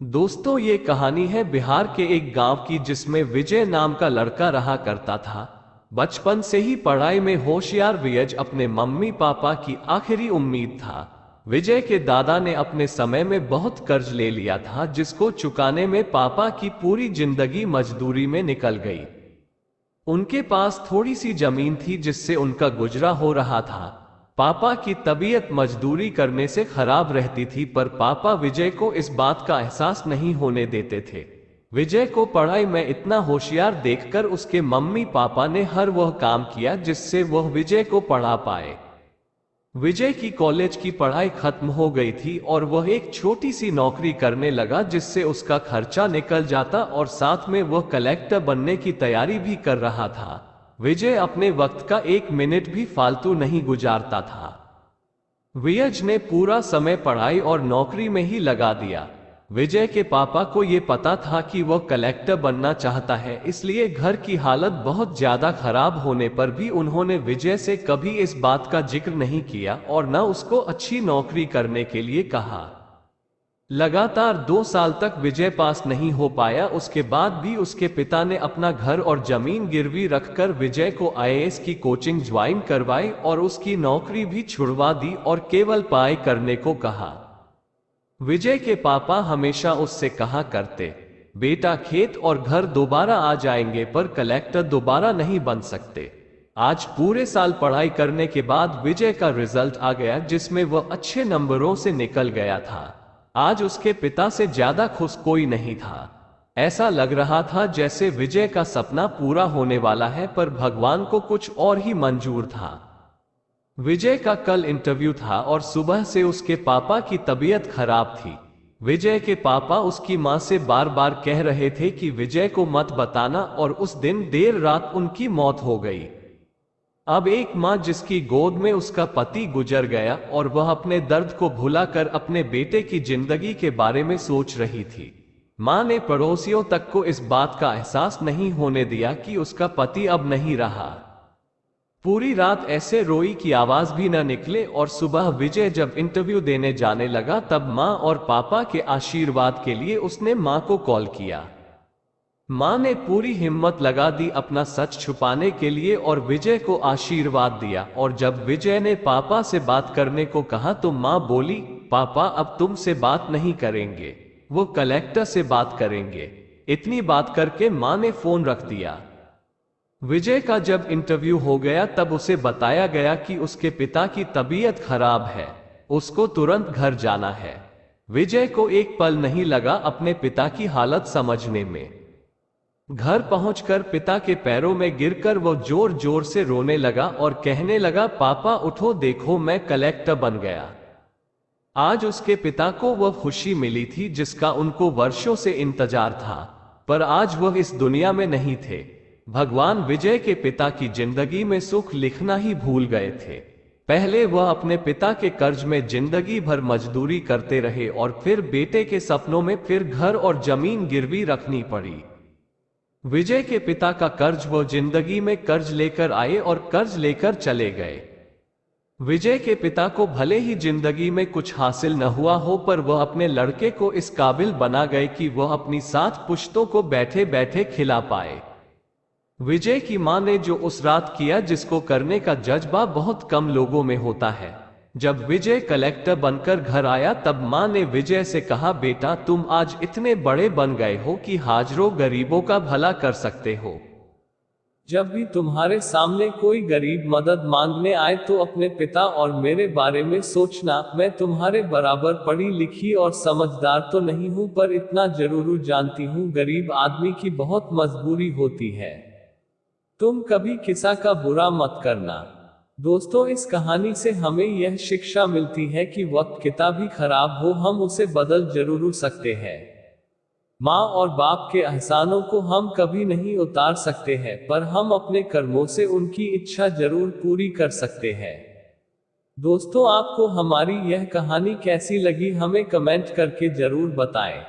दोस्तों, ये कहानी है बिहार के एक गांव की जिसमें विजय नाम का लड़का रहा करता था। बचपन से ही पढ़ाई में होशियार विजय अपने मम्मी पापा की आखिरी उम्मीद था। विजय के दादा ने अपने समय में बहुत कर्ज ले लिया था, जिसको चुकाने में पापा की पूरी जिंदगी मजदूरी में निकल गई। उनके पास थोड़ी सी जमीन थी जिससे उनका गुजरा हो रहा था। पापा की तबीयत मजदूरी करने से खराब रहती थी, पर पापा विजय को इस बात का एहसास नहीं होने देते थे। विजय को पढ़ाई में इतना होशियार देखकर उसके मम्मी पापा ने हर वह काम किया जिससे वह विजय को पढ़ा पाए। विजय की कॉलेज की पढ़ाई खत्म हो गई थी और वह एक छोटी सी नौकरी करने लगा जिससे उसका खर्चा निकल जाता, और साथ में वह कलेक्टर बनने की तैयारी भी कर रहा था। विजय अपने वक्त का एक मिनट भी फालतू नहीं गुजारता था। विजय ने पूरा समय पढ़ाई और नौकरी में ही लगा दिया। विजय के पापा को यह पता था कि वह कलेक्टर बनना चाहता है, इसलिए घर की हालत बहुत ज्यादा खराब होने पर भी उन्होंने विजय से कभी इस बात का जिक्र नहीं किया और न उसको अच्छी नौकरी करने के लिए कहा। लगातार 2 साल तक विजय पास नहीं हो पाया। उसके बाद भी उसके पिता ने अपना घर और जमीन गिरवी रखकर विजय को आईएएस की कोचिंग ज्वाइन करवाई और उसकी नौकरी भी छुड़वा दी और केवल पढ़ाई करने को कहा। विजय के पापा हमेशा उससे कहा करते, बेटा खेत और घर दोबारा आ जाएंगे पर कलेक्टर दोबारा नहीं बन सकते। आज पूरे साल पढ़ाई करने के बाद विजय का रिजल्ट आ गया जिसमें वह अच्छे नंबरों से निकल गया था। आज उसके पिता से ज्यादा खुश कोई नहीं था। ऐसा लग रहा था जैसे विजय का सपना पूरा होने वाला है, पर भगवान को कुछ और ही मंजूर था। विजय का कल इंटरव्यू था और सुबह से उसके पापा की तबीयत खराब थी। विजय के पापा उसकी मां से बार बार कह रहे थे कि विजय को मत बताना, और उस दिन देर रात उनकी मौत हो गई। अब एक मां जिसकी गोद में उसका पति गुजर गया और वह अपने दर्द को भुलाकर अपने बेटे की जिंदगी के बारे में सोच रही थी। मां ने पड़ोसियों तक को इस बात का एहसास नहीं होने दिया कि उसका पति अब नहीं रहा। पूरी रात ऐसे रोई कि आवाज भी न निकले, और सुबह विजय जब इंटरव्यू देने जाने लगा तब मां और पापा के आशीर्वाद के लिए उसने मां को कॉल किया। मां ने पूरी हिम्मत लगा दी अपना सच छुपाने के लिए और विजय को आशीर्वाद दिया। और जब विजय ने पापा से बात करने को कहा तो मां बोली, पापा अब तुमसे बात नहीं करेंगे, वो कलेक्टर से बात करेंगे। इतनी बात करके मां ने फोन रख दिया। विजय का जब इंटरव्यू हो गया तब उसे बताया गया कि उसके पिता की तबीयत खराब है, उसको तुरंत घर जाना है। विजय को एक पल नहीं लगा अपने पिता की हालत समझने में। घर पहुंचकर पिता के पैरों में गिरकर वो जोर जोर से रोने लगा और कहने लगा, पापा उठो, देखो मैं कलेक्टर बन गया। आज उसके पिता को वह खुशी मिली थी जिसका उनको वर्षों से इंतजार था, पर आज वह इस दुनिया में नहीं थे। भगवान विजय के पिता की जिंदगी में सुख लिखना ही भूल गए थे। पहले वह अपने पिता के कर्ज में जिंदगी भर मजदूरी करते रहे और फिर बेटे के सपनों में फिर घर और जमीन गिरवी रखनी पड़ी। विजय के पिता का कर्ज वो जिंदगी में कर्ज लेकर आए और कर्ज लेकर चले गए। विजय के पिता को भले ही जिंदगी में कुछ हासिल न हुआ हो, पर वह अपने लड़के को इस काबिल बना गए कि वह अपनी 7 पुश्तों को बैठे बैठे खिला पाए। विजय की मां ने जो उस रात किया जिसको करने का जज्बा बहुत कम लोगों में होता है। जब विजय कलेक्टर बनकर घर आया तब मां ने विजय से कहा, बेटा तुम आज इतने बड़े बन गए हो कि हाजरों गरीबों का भला कर सकते हो। जब भी तुम्हारे सामने कोई गरीब मदद मांगने आए तो अपने पिता और मेरे बारे में सोचना। मैं तुम्हारे बराबर पढ़ी लिखी और समझदार तो नहीं हूं, पर इतना जरूर जानती हूं गरीब आदमी की बहुत मजबूरी होती है। तुम कभी किसी का बुरा मत करना। दोस्तों, इस कहानी से हमें यह शिक्षा मिलती है कि वक्त कितना भी खराब हो, हम उसे बदल जरूर सकते हैं। माँ और बाप के एहसानों को हम कभी नहीं उतार सकते हैं, पर हम अपने कर्मों से उनकी इच्छा जरूर पूरी कर सकते हैं। दोस्तों, आपको हमारी यह कहानी कैसी लगी हमें कमेंट करके जरूर बताएं।